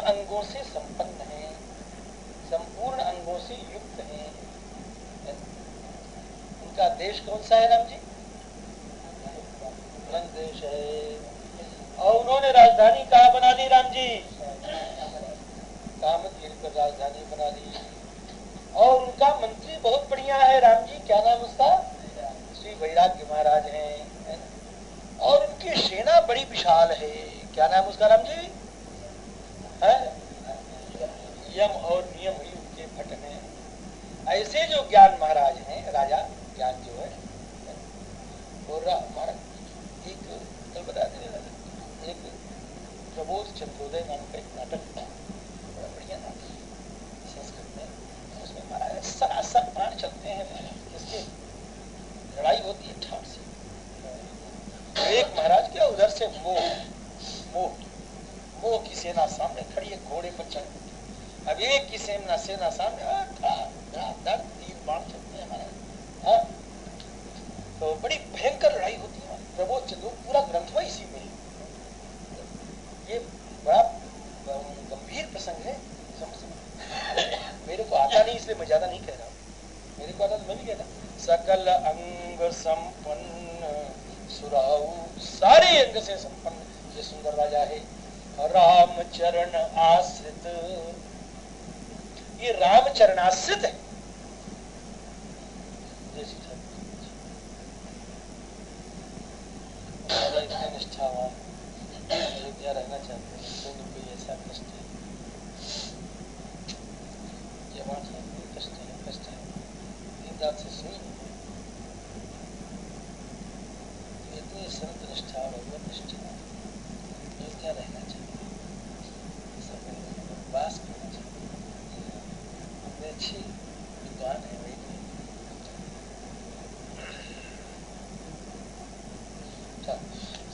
अंगों से संपन्न हैं, संपूर्ण अंगों से युक्त हैं। उनका देश कौन सा है राम जी? ब्रह्म देश है। और उन्होंने राजधानी कहाँ बना ली राम जी? कामदगिरि पर राजधानी बना ली। और उनका मंत्री बहुत बढ़िया है राम जी, क्या नाम उसका? श्री वैराग्य महाराज हैं। और उनकी सेना बड़ी विशाल है, क्या नाम उसका राम जी? है यम और नियम ही उनके भट्ट हैं। ऐसे जो ज्ञान महाराज हैं, राजा ज्ञान जो है, और महाराज एक कल बता दें, एक प्रबोध चंद्रोदय नाम का एक नाटक था, बड़ा बढ़िया नाटक संस्कृत में। उसमें महाराज सरासर प्राण चलते हैं महाराज, जिसके लड़ाई होती है ठाट से। एक महाराज क्या उधर से मोह की सेना सामने खड़ी है, घोड़े पर चढ़। अब एक की सेना सामने तीर बाण चलते हैं महाराज। तो बड़ी भयंकर लड़ाई होती है। प्रबोध चंद्र पूरा ग्रंथ में इसी में है। ये बड़ा गंभीर प्रसंग है। मेरे को आता नहीं इसलिए मैं ज्यादा नहीं कह रहा हूँ, मेरे को आता तो मैं भी कहता। सकल अंग संपन्न सुराऊ, सारे अंग से संपन्न ये सुंदर राजा है। राम चरण आश्रित, ये राम चरणाश्रित है। इतने निष्ठावान अयोध्या रहना चाहते हैं, लेकिन कोई ऐसा कष्ट है, जवान कष्ट है, दिन रात से सुई इतनी संत निष्ठा भगवत निष्ठा अयोध्या रहना चाहिए, सब वास करना चाहिए। हमने अच्छी विद्वान है वही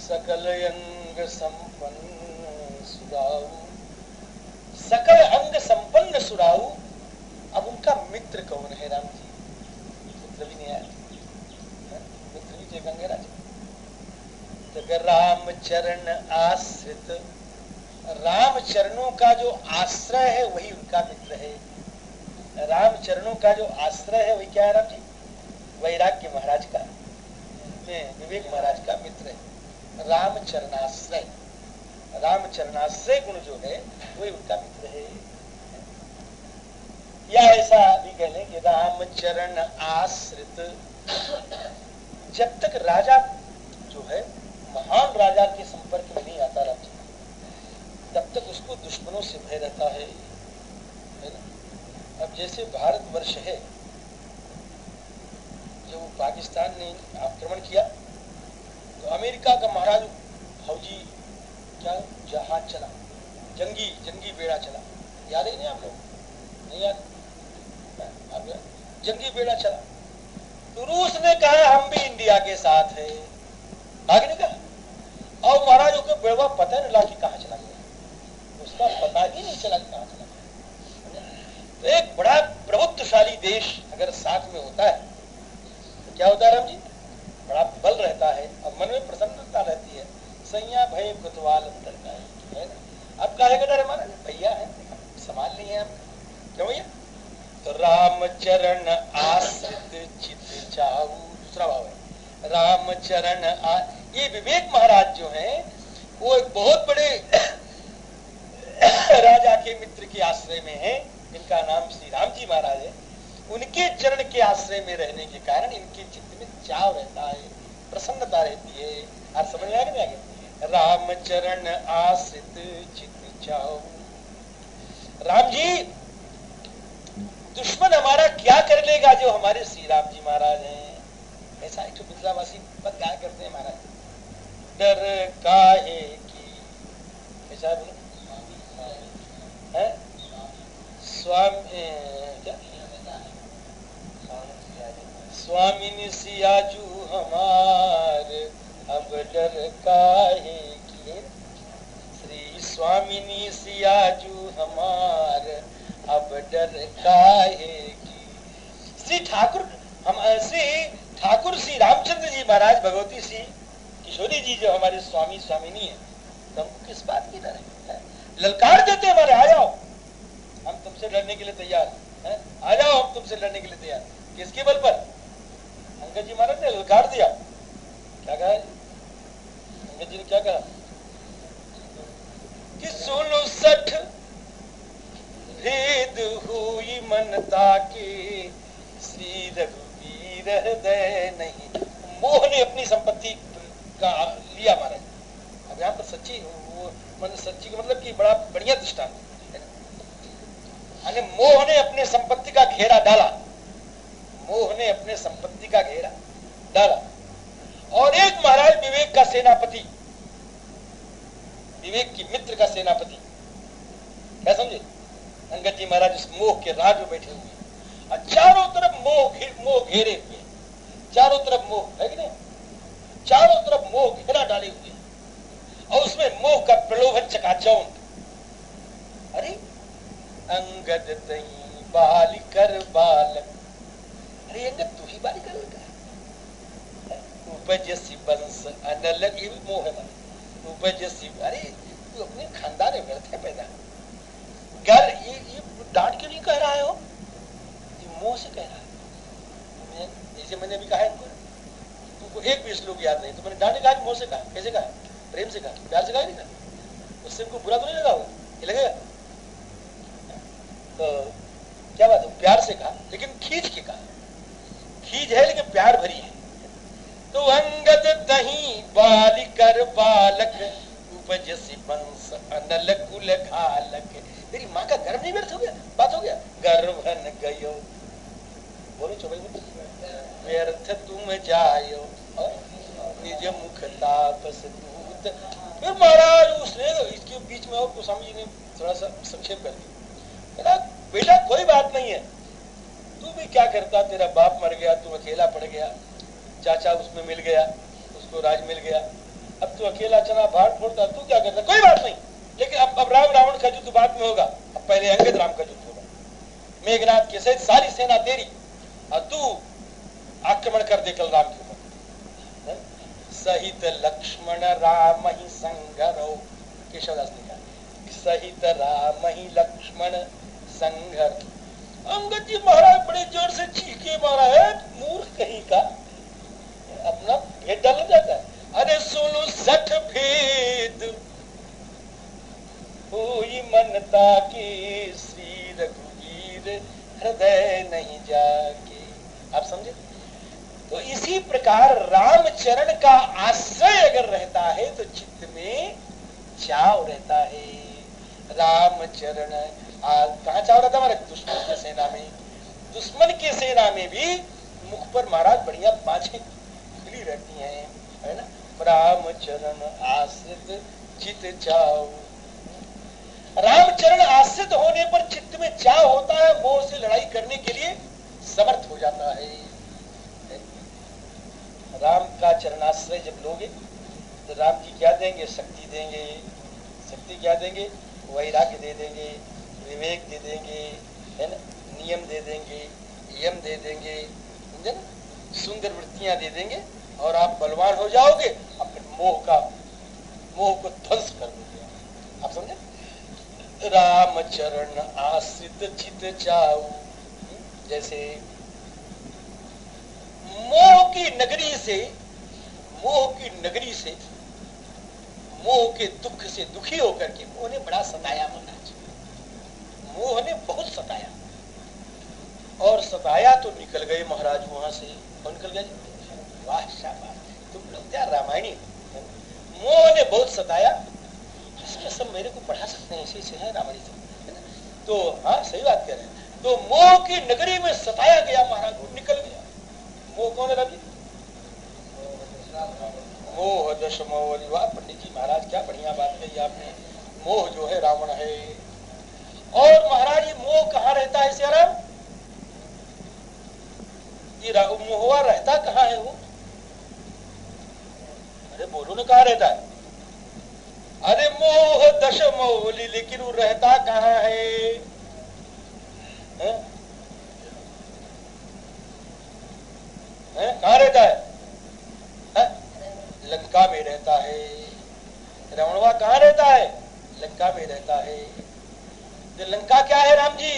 सकल अंग संपन्न सुराऊ, सकल अंग संपन्न सुराऊ। अब उनका मित्र कौन है राम जी? मित्र भी नहीं आया, मित्र भी थे गंगे राजा। राम चरण आश्रित, राम चरणों का जो आश्रय है वही उनका मित्र है। राम चरणों का जो आश्रय है वही क्या है राम जी? वैराग्य महाराज का, विवेक महाराज का मित्र है। राम चरणाश्रय, राम चरणाश्रय गुण जो है वही उनका मित्र है। या ऐसा भी कह लें कि राम चरण आश्रित। जब तक राजा जो है महान राजा के संपर्क में नहीं आता राम जी, तब तक उसको दुश्मनों से भय रहता है ना। अब जैसे भारतवर्ष है, जब पाकिस्तान ने आक्रमण किया तो अमेरिका का महाराज फौजी क्या जहाज चला, जंगी बेड़ा चला, याद है नहीं आप लोग? नहीं याद? जंगी बेड़ा चला तो रूस ने कहा हम भी इंडिया के साथ है, आगे नहीं कहा। और महाराजों को बेड़ा पता नहीं लगा कि कहाँ चला गया, उसका पता ही नहीं चला कि कहाँ चला गया। तो एक बड़ा प्रभुत्वशाली देश अगर साथ में होता है तो क्या होता है राम जी? बड़ा बल रहता है और मन में प्रसन्नता रहती है। सैया भय कुतवाल अंतर का है ना। अब कहेगा डर हमारा भैया है, संभाल लिए हम, क्यों भैया? तो राम चरण आश्रित चित चाऊ, दूसरा भाव है राम चरण। ये विवेक महाराज जो हैं वो एक बहुत बड़े राजा के मित्र के आश्रय में है, इनका नाम श्री राम जी महाराज है। उनके चरण के आश्रय में रहने के कारण इनके चित्त में चाव रहता है, प्रसन्नता रहती है। और समझ में आ गया? राम चरण आश्रित चित्त चाव। राम जी, दुश्मन हमारा क्या कर लेगा जो हमारे श्री राम जी महाराज हैं? ऐसा एक मिथिलावासी पद गाया करते हैं महाराज, डर काहे की, ऐसा बोलो है स्वामी क्या? स्वामिनी सियाजू हमार अब डर काहे की, श्री स्वामिनी सियाजू हमार अब डर काहे की। श्री ठाकुर श्री रामचंद्र जी महाराज, भगवती श्री किशोरी जी जो हमारे स्वामी स्वामिनी है, तो हमको किस बात की डर है? ललकार देते हैं हमारे, आ जाओ हम तुमसे लड़ने के लिए तैयार हैं, आ जाओ हम तुमसे लड़ने के लिए तैयार। किसके बल पर? अंगद जी महाराज ने ललकार दिया। क्या कहा अंगद जी ने? क्या कहा कि सुनो सठ भेद हुई मनता के, श्री रघुवीर हृदय नहीं। मोह ने अपनी संपत्ति का लिया महाराज। अब यहाँ पर सच्ची सच्ची का मतलब कि बड़ा बढ़िया दृष्टांत है ना। मोह ने अपने संपत्ति का घेरा डाला, मोह ने अपने संपत्ति का घेरा डाला। और एक महाराज विवेक का सेनापति, विवेक की मित्र का सेनापति, क्या समझे? अंगद जी महाराज उस मोह के राज में बैठे हुए और चारों तरफ मोह घेरे हुए, चारों तरफ मोह है कि नहीं, चारों तरफ मोह घेरा डाले हुए और उसमें मोह का प्रलोभन चकाचौंध। अरे अंगद तई बाली कर बालक, अरे अंगद तू ही बाली कर लगा, उपजसी बंस अनलग, ये भी मोह है माना। उपजसी, अरे तू अपने खानदान में व्यर्थ है पैदा। घर ये डांट क्यों नहीं कह रहा है हो? ये मोह से कह रहा है। जैसे मैंने अभी कहा है तुमको एक भी श्लोक याद नहीं तो मैंने डांटे कहा, मोह से कहा। कैसे कहा? प्रेम से कहा, प्यार से कहा नहीं कहा? उससे उनको बुरा तो नहीं लगा होगा? ये लगेगा तो क्या बात है? प्यार से कहा लेकिन खींच के कहा, खींच है लेकिन प्यार भरी है। तो अंगद दही बाली कर बालक, उपजसी बंस अनल कुल घालक। तेरी माँ का गर्भ नहीं व्यर्थ हो गया? बात हो गया। गर्भन गयो, बोलो चौबई में, व्यर्थ तुम जायो निज मुख तापस दूत। फिर महाराज उसने इसके बीच में और गोस्वामी जी ने थोड़ा सा संक्षेप कर दिया। बेटा कोई बात नहीं है, तू भी क्या करता, तेरा बाप मर गया, तू अकेला पड़ गया, चाचा उसमें मिल गया, उसको राज मिल गया, अब तू अकेला चना भाड़ फोड़ता, तू क्या करता? कोई बात नहीं, लेकिन अब राम रावण का युद्ध बाद में होगा, अब पहले अंगद राम का युद्ध होगा। मेघनाथ के सहित सारी सेना तेरी और तू आक्रमण कर दे कल राम के ऊपर। सहित लक्ष्मण राम ही संघरो, केशवदास ने कहा सहित राम ही लक्ष्मण संघर। अंगद जी महाराज बड़े जोर से चीखे मारा है, मूर्ख कहीं का, अपना भेद डालना जाता है। अरे सुनो सठ भेद हुई मनता की, श्री रघुवीर हृदय नहीं जाके। आप समझे? तो इसी प्रकार रामचरण का आश्रय अगर रहता है तो चित्त में चाव रहता है। रामचरण कहाँ चाव रहता हमारे? दुश्मन की सेना में। दुश्मन की सेना में भी मुख पर महाराज बढ़िया बाछें खुली रहती हैं, है ना। रामचरण आश्रित चित चाव, रामचरण आश्रित होने पर चित्त में चाव होता है, मोह से लड़ाई करने के लिए समर्थ हो जाता है। राम का चरणाश्रय जब लोगे तो राम जी क्या देंगे? शक्ति देंगे। शक्ति क्या देंगे? वैराग्य दे देंगे, विवेक दे देंगे, है ना, नियम दे देंगे, यम दे देंगे, समझे ना, सुंदर वृत्तियां दे देंगे और आप बलवान हो जाओगे। अपने मोह को ध्वंस कर दोगे। आप समझे? रामचरण आश्रित चित चाऊ, जैसे मोह की नगरी से मोह के दुख से दुखी होकर के, मोह ने बड़ा सताया महाराज, मोह ने बहुत सताया और सताया तो निकल गए महाराज वहां से। और निकल गए, वाह शाबाश, तुम लोग क्या रामायणी। मोह ने बहुत सताया, इसमें सब मेरे को पढ़ा सकते हैं, ऐसे है रामायणी तो हाँ सही बात कह रहे हैं। तो मोह की नगरी में सताया गया महाराज, वो निकल गया। मोह कौन है रवि? मोह दश मोह। वाह पंडित जी महाराज क्या बढ़िया बात कही आपने। मोह जो है रावण है। और महाराज ये मोह कहाँ रहता है सियाराम? ये मोहवा रहता कहाँ है वो? अरे बोलो ना कहाँ रहता है? अरे मोह दश मोहली, लेकिन वो रहता कहाँ है? कहाँ रहता है? लंका में रहता है। रावणवा कहाँ रहता है? लंका में रहता है। तो लंका क्या है राम जी?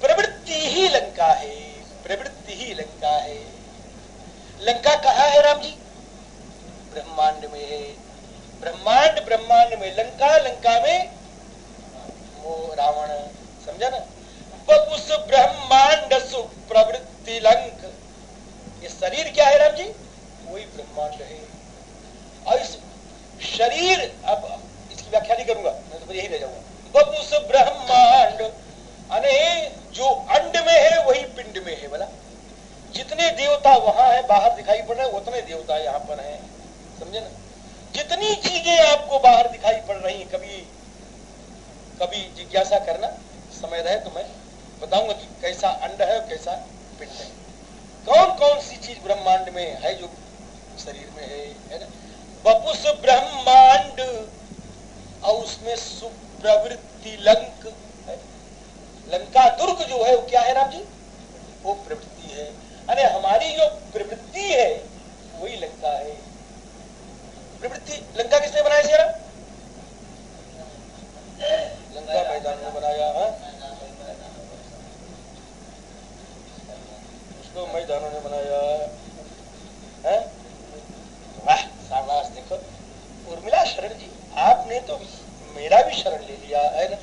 प्रवृत्ति ही लंका है, प्रवृत्ति ही लंका है। लंका कहाँ है राम जी? ब्रह्मांड में है। ब्रह्मांड ब्रह्मांड में, लंका लंका में वो रावण, समझा ना? बपुस ब्रह्मांड सुप्रवृत्ति लंक। ये शरीर क्या है राम जी? वही ब्रह्मांड है। और इस शरीर, अब इसकी व्याख्या नहीं करूंगा, मैं तो यही रह जाऊंगा। बपुस ब्रह्मांड अने जो अंड में है वही पिंड में है। बोला जितने देवता वहां है बाहर दिखाई पड़ रहे हैं, उतने देवता यहाँ पर हैं, समझे ना? जितनी चीजें आपको बाहर दिखाई पड़ रही हैं, कभी कभी जिज्ञासा करना, समय रहे तो मैं बताऊंगा कि कैसा अंड है और कैसा पिंड है, कौन कौन सी चीज ब्रह्मांड में है जो शरीर में है ना? बपुस ब्रह्मांड और उसमें सुप्रवृत्ति लंक है। लंका दुर्ग जो है वो क्या है राम जी? वो प्रवृत्ति है। अरे हमारी जो प्रवृत्ति है वही लंका है। प्रवृत्ति लंका किसने बनाया शेरा? लंका मैदान में बनाया है, उसको मैदानों ने बनाया है। वाह शाबाश। देखो उर्मिला शरण जी, आपने तो मेरा भी शरण ले लिया है ना।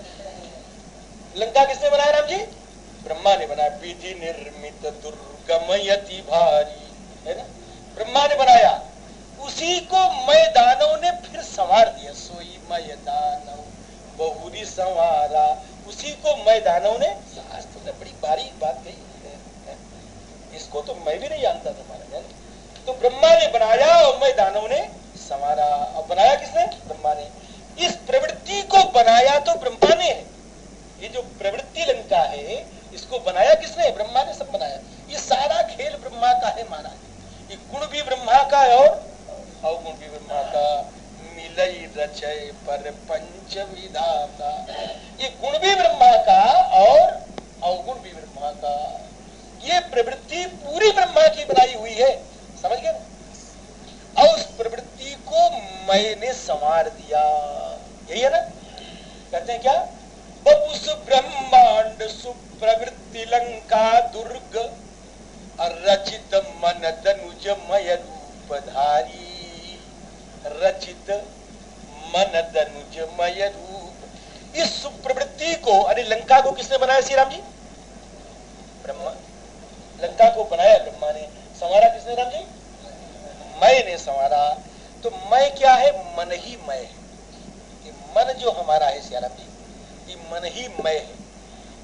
लंका किसने बनाया राम जी? ब्रह्मा ने बनाया। विधि निर्मित दुर्गमयति भारी, है ना? ब्रह्मा ने बनाया, उसी को मैदानों ने फिर संवार दिया। सोई मैदानों बहुरी संवारा, उसी को मैदानों ने। शास्त्र ने बड़ी बारीक बात कही है, इसको तो मैं भी नहीं जानता था महाराज। तो ब्रह्मा ने बनाया और मैदानों ने संवारा। और बनाया किसने? ब्रह्मा ने। इस प्रवृत्ति को बनाया तो ब्रह्मा ने है। ये जो प्रवृत्ति लंका है इसको बनाया किसने? ब्रह्मा ने सब बनाया। ये सारा खेल ब्रह्मा का है महाराज। ये गुण भी ब्रह्मा का है और अवगुण भी ब्रह्मा का। मिलई रचय पर पंच विधाता, ये गुण भी ब्रह्मा का और अवगुण भी ब्रह्मा का। ये प्रवृत्ति पूरी ब्रह्मा की बनाई हुई है, समझ गए? और उस प्रवृत्ति को मैंने संवार दिया, यही है ना? कहते हैं क्या? बपुस ब्रह्मांड सुप्रवृत्ति लंका दुर्ग रचित मन तनुज मय रूपधारी। रचित मन तनुज मय रूप। इस सुप्रवृत्ति को, अरे लंका को किसने बनाया श्री राम जी? ब्रह्मा। लंका को बनाया ब्रह्मा ने, संवारा किसने राम जी? मैं ने संवारा। तो मैं क्या है? मन ही मैं है। ये मन जो हमारा है श्री राम जी, ये मन ही मैं है।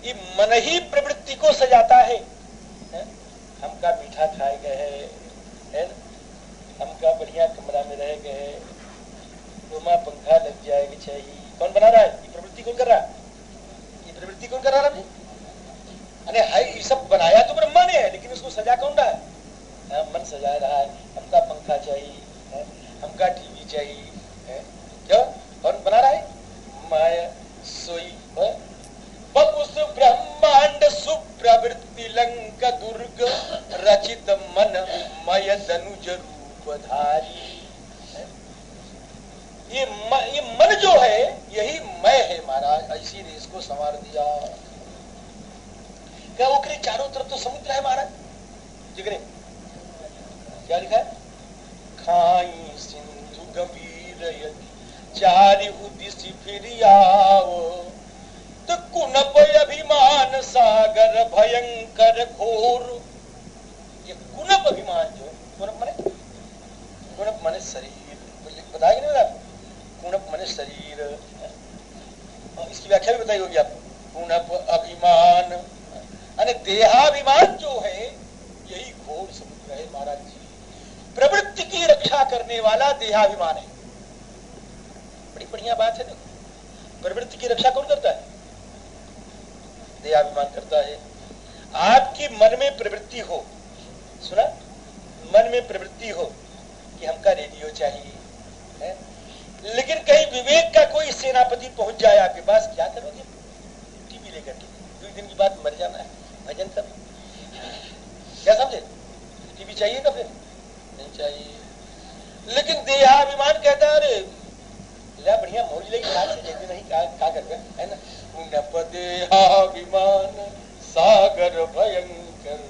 ये मन ही प्रवृत्ति को सजाता है। हमका मीठा खाए गए है ना, हमका बढ़िया कमरा में रह गए, रूमा पंखा लग जाएगी चाहिए। कौन बना रहा है? ये प्रवृत्ति कौन कर रहा है? ये प्रवृत्ति कौन कर रहा है? अरे है, ये सब बनाया तो ब्रह्मा ने है, लेकिन उसको सजा कौन रहा है? मन सजा रहा है। हमका पंखा चाहिए, हमका टीवी चाहिए, क्यों? कौन बना रहा है? माया सोई। बपुस ब्रह्मांड सुप्रवृत्ति लंक दुर्ग रचित मन मय तनुज रूपधारी। ये मन जो है यही मैं है महाराज, इसीलिए इसको संवार दिया। क्या वो करे? चारों तरफ तो समुद्र है महाराज। जिगरे क्या लिखा है? खाई सिंधु गंभीर यदि चारि उदिसी फिर आओ, तो कुनप अभिमान सागर भयंकर घोर। ये कुनप अभिमान जो, कुनप माने शरीर, बताया नहीं आपको? कुनप माने शरीर। इसकी व्याख्या भी बताई होगी आपको। कुनप अभिमान अने देहाभिमान जो है यही घोर समुद्र है महाराज जी। प्रवृत्ति की रक्षा करने वाला देहाभिमान है। बड़ी बढ़िया बात है। देखो प्रवृत्ति की रक्षा कौन करता है? देहाभिमान करता है। आपकी मन में प्रवृत्ति हो, सुना? मन में प्रवृत्ति हो कि हमका रेडियो चाहिए है? लेकिन कहीं विवेक का कोई सेनापति पहुंच जाए आपके पास, क्या करोगे? टीवी लेकर के 2 दिन की बाद मर जाना है, भजन कर। क्या समझे? टीवी चाहिए ना? फिर नहीं चाहिए। लेकिन देहा लगी हाथ से जैसे नहीं का कर है ना। देहाभिमान सागर भयंकर,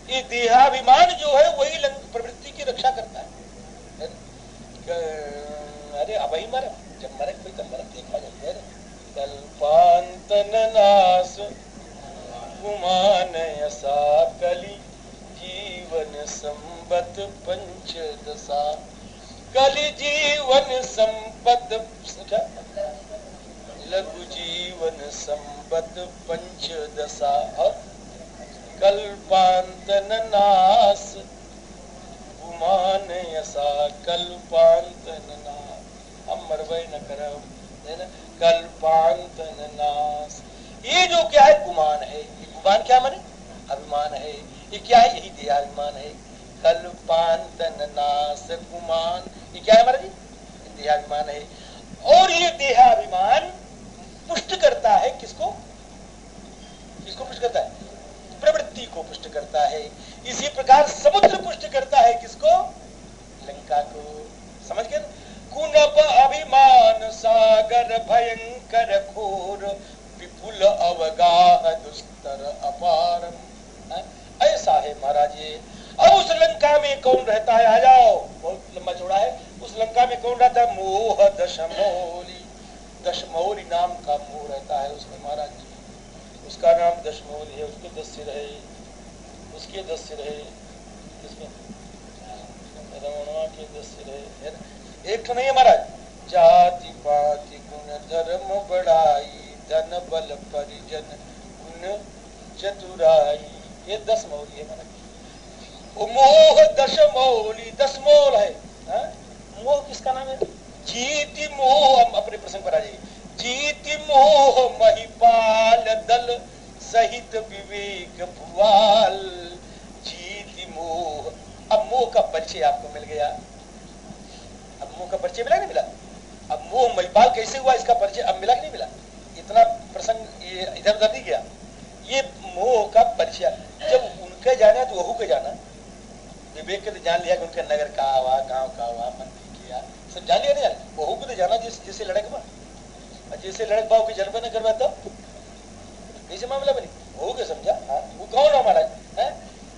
ये देहाभिमान जो है वही प्रवृत्ति की रक्षा करता है। अरे अब ही मर, जब मरे कोई तो मर देखा जाता है। कल्पांतन नाश गुमान यसा कली जीवन संबत पंचदशा, कली जीवन संपद लघु जीवन संबत पंचदशा, और कल्पांतन नाश गुमान यसा कल्पांतन नाश, हम मरवे न करब है ना, कल्पांतन नाश। ये जो क्या है गुमान है, ये गुमान क्या माने अभिमान है, ये क्या है यही देहाभिमान है। कल्पांतन नाश गुमान, ये क्या है महाराज जी देहाभिमान है। और ये देहाभिमान पुष्ट करता है किसको, किसको पुष्ट करता है, प्रवृत्ति को पुष्ट करता है। इसी प्रकार समुद्र पुष्ट करता है किसको, लंका को। समझ गए, कुनप अभिमान सागर भयंकर घोर विपुल अवगाह दुस्तर अपारम, ऐसा है महाराज ये। अब उस लंका में कौन रहता है, आ जाओ, बहुत लंबा चौड़ा है। उस लंका में कौन रहता है, मोह दशमौली, दशमौली नाम का मोह रहता है उसमें महाराज जी। उसका नाम दशमौली है, उसके 10 सिर है, उसके 10 सिर है, रमणवा के 10 सिर है ना? एक तो नहीं है महाराज, जाति पाति गुण धर्म बड़ाई धन बल परिजन गुण चतुराई, ये 10 मौली है महाराज। मोह दशमौली, 10 मौल है। मोह किसका नाम है, जीति मोह। हम अपने प्रसंग पर आ जाइए। जीति मोह महिपाल दल सहित विवेक भुवाल, जीति मोह। अब मोह का परिचय आपको मिल गया, अब मोह का परिचय मिला नहीं मिला। अब मोह महिपाल कैसे हुआ इसका परिचय अब मिला कि नहीं मिला। इतना प्रसंग ये इधर उधर नहीं गया। ये मोह का परिचय जब उनके जाना तो वहू के जाना, विवेक के तो जान लिया कि उनके नगर का हुआ, गांव का हुआ, मंदिर किया, सब जान लिया नहीं जान। वहू को तो जाना जैसे लड़क बा, जैसे लड़क भाव की जन्म न करवा तब कैसे मामला बनी, वहू के समझा। वो कौन है महाराज है।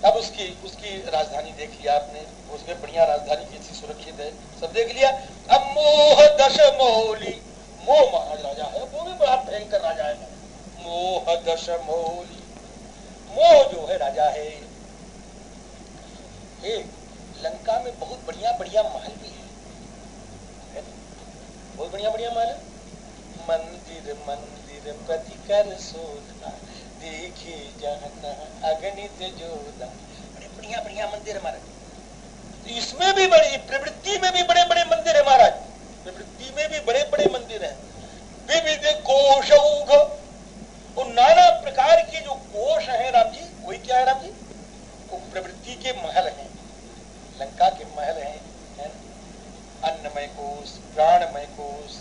अब उसकी राजधानी देख लिया आपने, उसमें बढ़िया राजधानी कैसी सुरक्षित है, सब देख लिया। अब मोह दशमौली, मोह महाराज राजा है, वो भी बड़ा भयंकर राजा है। मोह दशमौली, मोह जो है राजा है। लंका में बहुत बढ़िया बढ़िया महल भी है, बहुत बढ़िया बढ़िया महल। मंदिर मंदिर प्रतिकर शोधा देखी जहाँ अगणित जोधा, बड़े बढ़िया बढ़िया मंदिर हमारे। इसमें भी बड़ी प्रवृत्ति में भी बड़े बड़े मंदिर है महाराज, प्रवृत्ति में भी बड़े बड़े मंदिर हैं। विविध कोशौघ, और नाना प्रकार के जो कोश हैं राम जी, वही क्या है राम जी, वो प्रवृत्ति के महल हैं, लंका के महल हैं, है? अन्नमय कोश, प्राणमय कोश,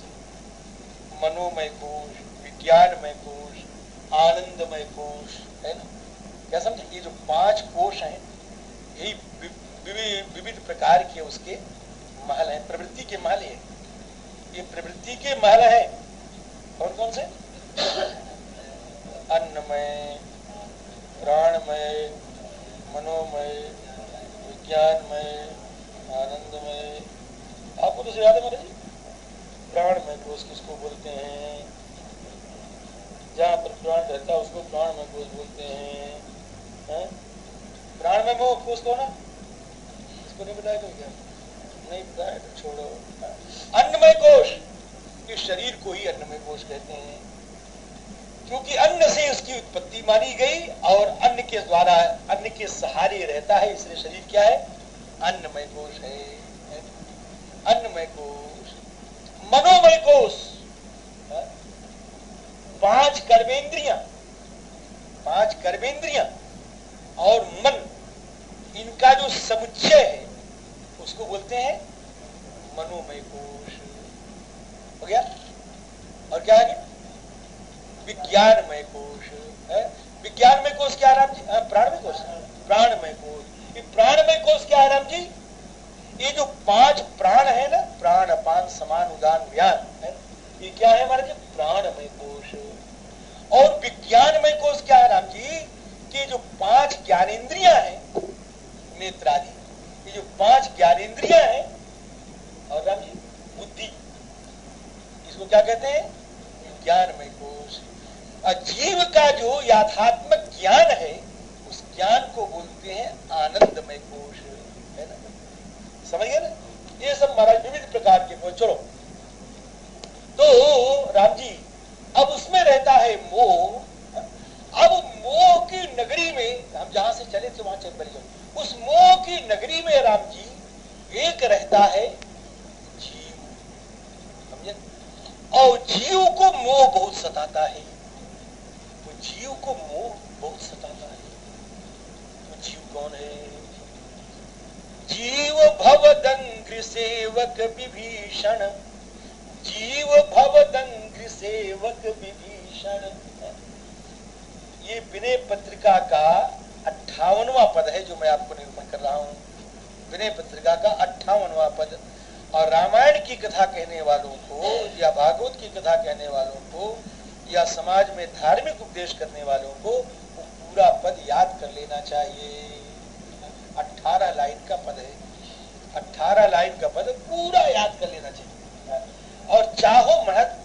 मनोमय कोश, विज्ञानमय कोश, आनंदमय कोश, है ना। क्या समझे, ये जो 5 कोश हैं यही विविध प्रकार के उसके महल हैं, प्रवृत्ति के महल है। ये प्रवृत्ति के महल हैं। और कौन से, अन्नमय, प्राणमय, मनोमय, विज्ञानमय, आनंदमय। आपको तो याद है मेरे जी, प्राणमय कोश किसको बोलते हैं, जहाँ पर प्राण रहता है उसको प्राणमय कोश बोलते हैं। प्राणमय कोश को ना, इसको नहीं बताया कोई, क्या नहीं बताया तो छोड़ो। अन्नमय कोश, इस शरीर को ही अन्नमय कोश कहते हैं, क्योंकि अन्न से उसकी उत्पत्ति मानी गई और अन्न के द्वारा, अन्न के सहारे रहता है, इसलिए शरीर क्या है, अन्नमय कोश है। अन्नमय कोश। मनोमय कोश, 5 कर्मेंद्रियां, 5 कर्मेंद्रियां और मन, इनका जो समुच्चय है उसको बोलते हैं मनोमय कोश। हो गया। और क्या है, विज्ञानमय कोश है। विज्ञानमय कोश क्या है राम जी, प्राणमय कोश, प्राणमय कोश। ये प्राणमय कोश क्या है राम जी, ये जो 5 प्राण है ना, प्राण अपान समान उदान व्यान है, ये क्या है हमारा जी? प्राणमय कोश। और विज्ञानमय कोश क्या है राम जी? कि जो 5 ज्ञानेंद्रियां हैं, नेत्रादि, ये जो 5 ज्ञानेंद्रियां हैं, और राम जी बुद्धि, इसको क्या कहते हैं? विज्ञानमय कोश। और जीव का जो यथात्मक ज्ञान है, उस ज्ञान को बोलते हैं आनंदमय कोश, है ना? समझ गए ना? ये सब महाराज विविध प्रकार के कोश। चलो, तो राम जी अब उसमें रहता है मोह। अब मोह की नगरी में, हम जहां से चले थे वहां चल पड़े जाओ, उस मोह की नगरी में राम जी एक रहता है जीव, समझे? और जीव को मोह बहुत सताता है। तो जीव को मोह बहुत सताता है। तो जीव कौन है? जीव भवदंघ्र सेवक विभीषण, जीव भवदंघ्र सेवक विभीषण। ये विनय पत्रिका का 58वां पद है जो मैं आपको निरूपण कर रहा हूं। विनय पत्रिका का 58वां पद। और रामायण की कथा कहने वालों को, या भागवत की कथा कहने वालों को, या समाज में धार्मिक उपदेश करने वालों को वो पूरा पद याद कर लेना चाहिए। 18 लाइन का पद है, 18 लाइन का पद पूरा याद कर लेना चाहिए। और चाहो महत